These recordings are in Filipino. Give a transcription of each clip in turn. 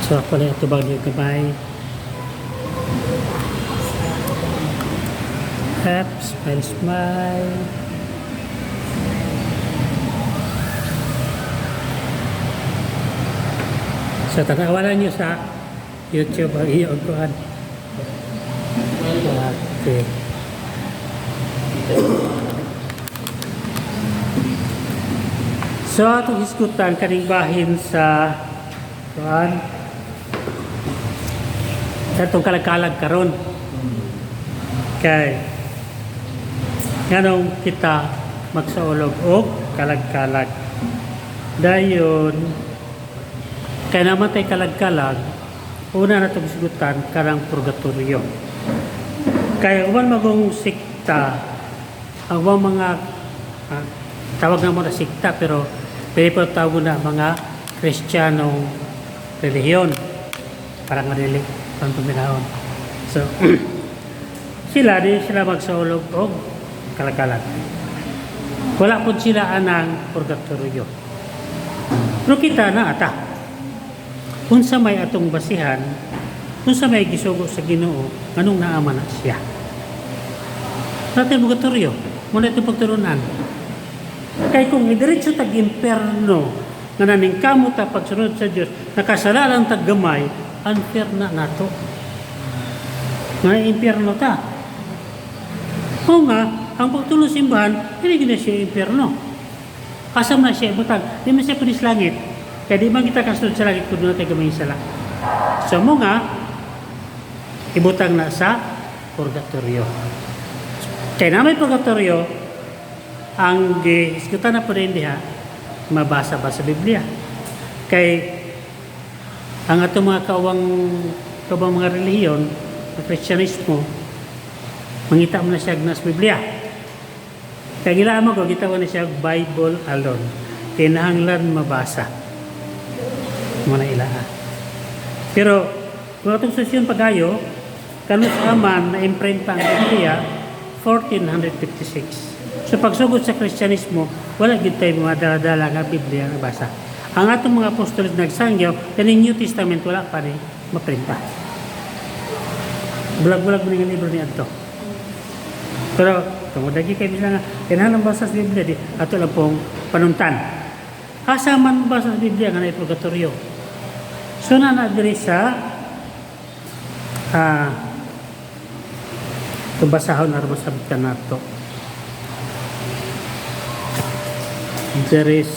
So ako lang ito bago yung gabay. Smile, smile. So tanawalan nyo sa YouTube ang iyong kuhan. Okay. So atong iskutan kaning bahin sa kuhan. Itong kalag-kalag karon. Okay. Nganong kita magsaulog o kalag-kalag. Dayon, kaya namatay kalag-kalag, una na itong sigutan karang purgatorio. Kaya uman magong sikta, ang mga tawag na mo na sikta, pero pwede po tawag na mga Kristiyanong relihiyon. Parang pang puminahon. So, sila magsaulog o kalag-kalag. Wala po sila anang purgatorio. Pero kita na ata. Kung sa may atong basihan, kung sa may gisugo sa Ginoo, anong naama na siya? Natin purgatorio, muna itong pagturunan. Kaya kung idiretso tag-imperno, nga naning kamot ta pagsunod sa Diyos, nakasalalang tag-gamay, unfair na nato. Nga impyerno ta. O nga, ang pagtulong simbahan, hindi na siya impyerno. Kasam na siya ibutang, di man siya punis langit. Kaya di man kita kasunod sa langit kung doon natin gamay sala. So mo nga, ibutang na sa purgatorio. Kaya na may purgatorio, ang iskutan na po rin diha, mabasa ba sa Biblia. Kaya ang atong mga kawang mga relihiyon, ang Kristyanismo, mangita mo na siya sa Biblia. Kaya gilaan mo ko, kita mo na siya Bible alone. Kinahanglan mabasa. Muna ilaan. Pero, kung atong sesyon pagayo, kanus aman na imprint pa ang Biblia, 1456. So, pagsugod sa Kristyanismo, wala gid tayo mga daladala nga Biblia na basa. Ang atong mga apostol nagsangyaw, kaning New Testament wala pa rin maprinta. Bulag-bulag mo nga libro ni Adto. Pero, kamudagi kayo bisa nga, kailangan basa sa Biblia, di, ato lang pong panuntan. Asa man basa sa Biblia nga na purgatorio. So na diri sa itong basahon na masabitan nato. There is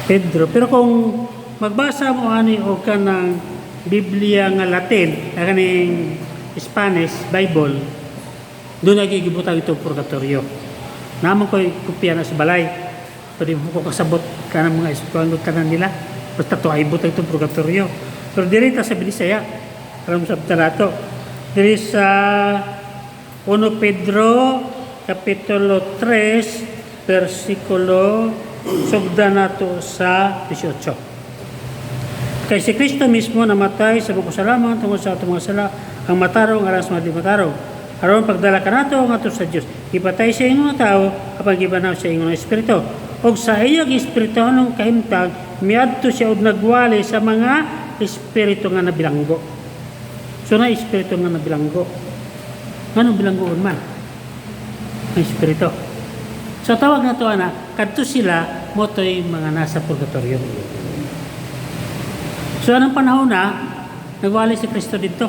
Pedro. Pero kung magbasa mo o ka ng Biblia nga Latin, na kaning Spanish, Bible, doon nagigibutang itong purgatorio. Naman ko kopya na sa balay. Pwede mo ko kasabot ka ng mga Espanyol tanan nila. Basta ito ay butang itong purgatorio. Pero dirita sa Binisaya, alam sa Ptarato, diri sa 1 Pedro, Kapitulo 3, versikulo sugda nato sa 18. Kay si Kristo mismo namatay sa mga kasalanan tungkol sa atong mga sala, ang matarong aras mga di matarong. Aron pagdala ka nato nga sa Dios, ipatay sa ingon nga tao kapag gibanaw sa ingon nga espiritu. Og sa iyang espiritu anong kahimtang miadto siya og nagwali sa mga espiritu nga nabilanggo. So na espiritu nga nabilanggo. Anong bilanggoon man? Ang espiritu. So tawag na to ana, kadto sila motoy mga nasa purgatorio. So anong panahon na nagwali si Kristo dito.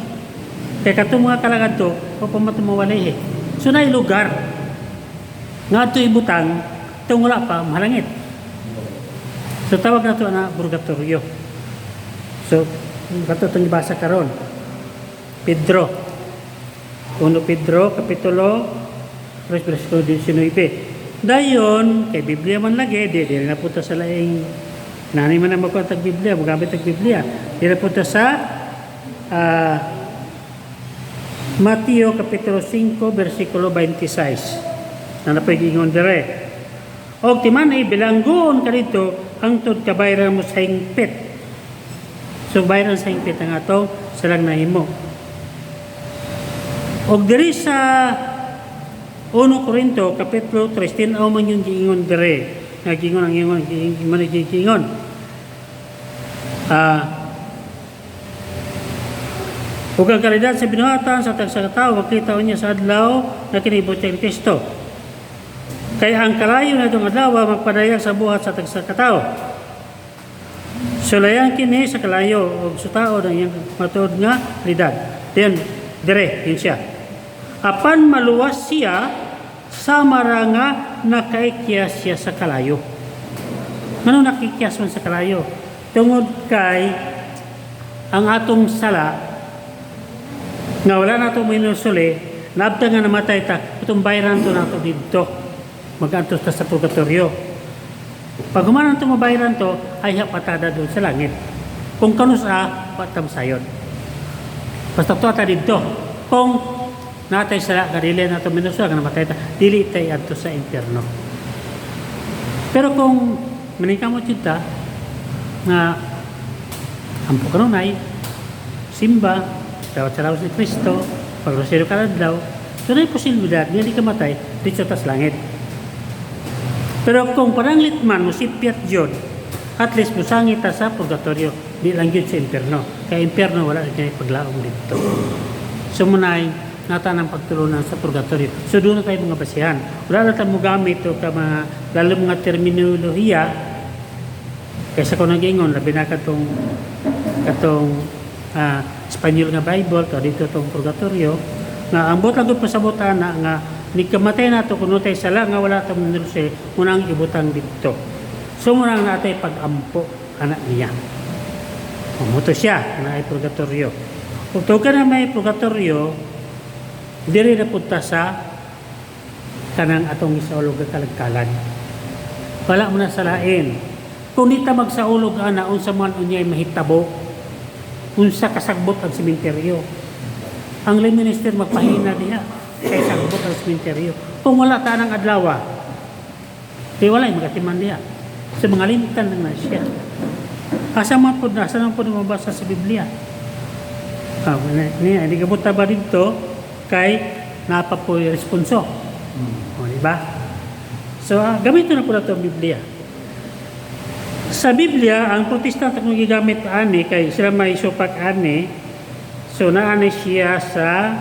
Kaya katong mga kalagad to, o pamatumawali So na lugar nga ito ibutang, itong wala pa, mahalangit. So tawag na ito na purgatorio. So, kato itong ibasa karon. Pedro. 1 Pedro, Kapitulo 3, versikulo 19. Dayon, kay Biblia man lagi, di na punta sa laing, nanay man na magkuha tag Biblia, magamit tag Biblia. Di na punta sa Mateo Kapitulo 5, versikulo 26. Na napagingon dire. O timanay, bilanggoon ka dito, hangtod kabayran mo sa hingpit. So, bayran sa hingpit ang atong salang nahimo. O diri sa 1 Corinto, Kapitulo 3, tinaw man yung giingon dire. Nagingon ang ingon, Ug ang kalidad sa binuhatan sa tagsakatawo makita niya sa adlaw na kinibot ni Kristo. Kaya ang kalayo na itong adlaw magpadayag sa buhat sa tagsakatawo. Sulayan kini sa kalayo ug sutao ng iyang matuod nga kalidad. Then dire din siya. Apan maluwas siya sa maranga nakaikyas siya sa kalayo. Ngano nakikyas man sa kalayo? Tungod kay ang atong sala nga wala na ito minusuli, nabda nga namatay ta, itong bayran to na ito dito. Mag-antos ta sa purgatorio. Pag humanan ito mabayran to, ay patada doon sa langit. Kung kanus patam sayon. Basta ito ata dito. Kung natay sala, kadili na ito minusuli, nga namatay ta, dili tayo ato sa impyerno. Pero kung manikamot yun ta, nga ampo kanunay, simba, tawat sa lawas ni Kristo, pag-rosero ka daw, so na yung posibilidad, nga di ka matay, dito tas langit. Pero kung parang litman, musipyat yun, at least musangit ta sa purgatorio, di lang yun sa impyerno. Kaya impyerno, wala rin kayo paglaong dito. So munay, nata ng pagtulunan sa purgatorio. So doon na tayo mga basihan. Wala na tayo mo gamit o ka mga, lalo mga terminolohiya, kaysa kung nag-ingon, labi na katong Espanyol nga Bible to dito tong purgatorio nga ang butang gud pasabutan na nga ni kamatay nato kuno tay sala nga wala ta manulse unang ibutang dito. So munang natay pag-ampo anak niya. Umuto siya na ay purgatorio. Kung ka na may purgatorio, diri na punta sa kanang atong isaulog nga kalagkalan. Wala mo na salain. Kung di ta magsaulog ana unsa man unyay mahitabo unsa kasagbot ang sementeryo. Ang lay minister magpahina diha kay sagbot ang sementeryo. Kung wala ta nang adlaw, di wala magatiman diha. Sa mga limtan na siya. Asa man pud mabasa sa Biblia. Hindi ka buta ba dito kay napapoy responso. O, di ba? So, gamitin na po na ito ang Biblia. Sa Biblia, ang protestant kung gigamit ani kay sila may supak ani. So naani siya sa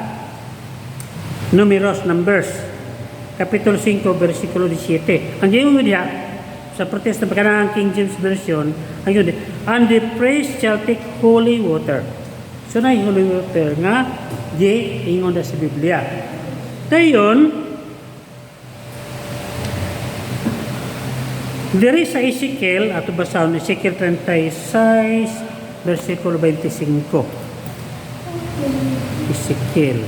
Numbers Kapitulo 5 versikulo 17. Ang giingon diha sa protestant pagkanang King James version, ang yun, and the priest shall take holy water. So na holy water nga di ingon da sa Biblia. Dayon diri sa Ezekiel, ato basahon Ezekiel 36, versikulo 25. Ezekiel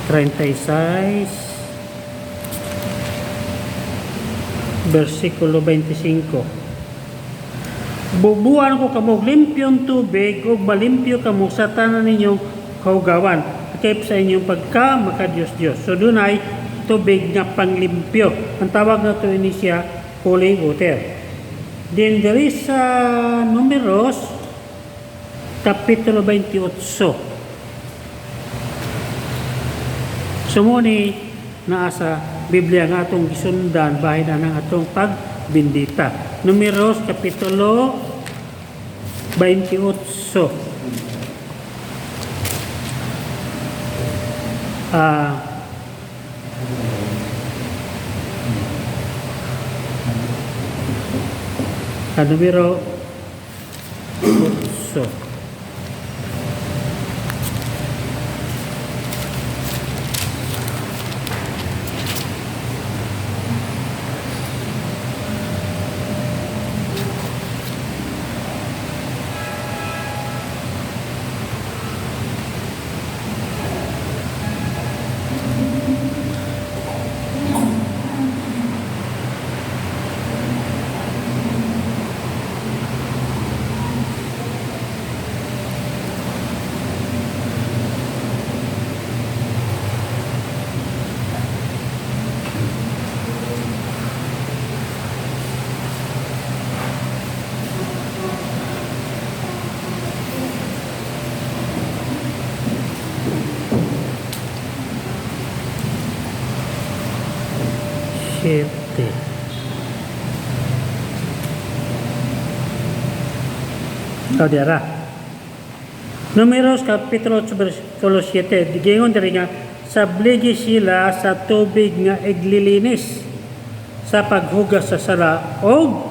36, versikulo 25. Bubuan ko kamo limpyong tubig ug malimpyo kamo sa tanan ninyong kaugawan. Kaysa sa inyong pagka makadiyos-Diyos. So dunay tubig nga panglimpyo. Ang tawag na ito ini siya holy water. Then there is Numeros Kapitulo 28. Sumuni naa sa Biblia nga atong gisundan bahin na ng atong pagbindita. Numeros Kapitulo 28. Numero 8. O dira. Números Kapitulo 8, versikulo 7. Gingon diri nga, sabligi sila sa tubig nga iglilinis sa paghugas sa sala o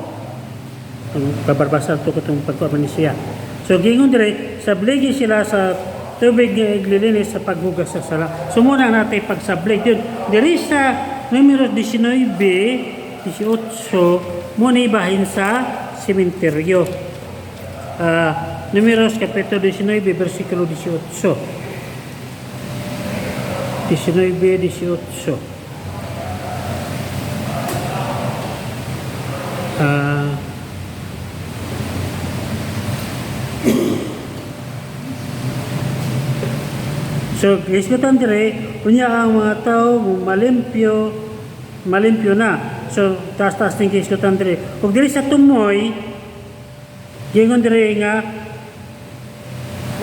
babarbasa ito itong pagkuha ni siya. So, gingon dire, sabligi sila sa tubig nga iglilinis sa paghugas sa sala. So, muna natin pagsablig yun. Diri sa numero 19, 18, muna ibahin sa sementeryo. Numeros Kapitulo 19, versikulo 18. 19-18. So, isgutan dire, unya ang mga tao malimpyo na. So, taas-taas ng isgutan dire. Kung dire sa tumoy, gingon dire nga,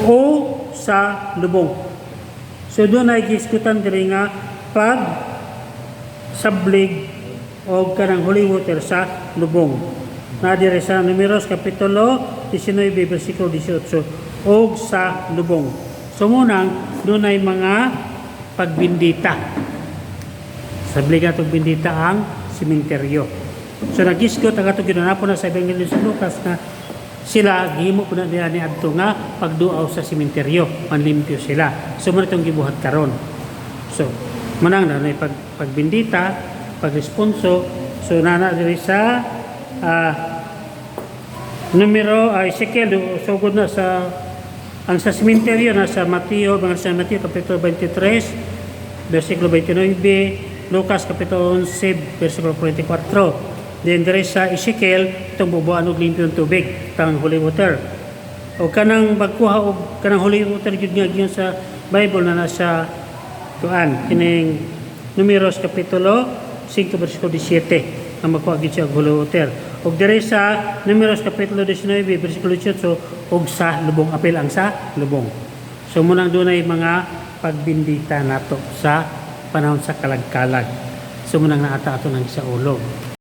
o sa lubong. So, doon ay isgutan dire nga, pag sablig o kanang holy water sa lubong. Na dire sa Numeros Kapitulo 19, versikulo 18, o sa lubong. So munang, doon ay mga pagbindita. Sablig atong bindita ang sementeryo. So nag-isgot ang atong ginanapo na sa Ebanghelyo sa Lucas na sila, gihimo po na nila ni Adto nga pagduaw sa sementeryo, manlimpyo sila. So muna itong gibuhat karon. So, manang na pagbindita, pagresponso. So nana diri sa numero Ezekiel, sugod na sa ang sa sementeryo na sa Mateo, mga sa Mateo Kapitulo 23, versikulo 29, Lucas Kapitulo 11, versikulo 44. Then there sa Ezekiel, itong bubuan og limpyo ng tubig, tang holy water. O kanang magkuha og kanang holy water gyud nga gyud sa Bible na nasa kuan kining Numeros Kapitulo 5, versikulo 17, ang magkuha gyud siya og holy water. Og dire sa Numeros Kapitulo 19, versikulo 18, og sa lubong, apil ang sa lubong. So munang dunay mga pagbindita nato sa panahon sa kalag-kalag. So munang naata ato nang sa ulog.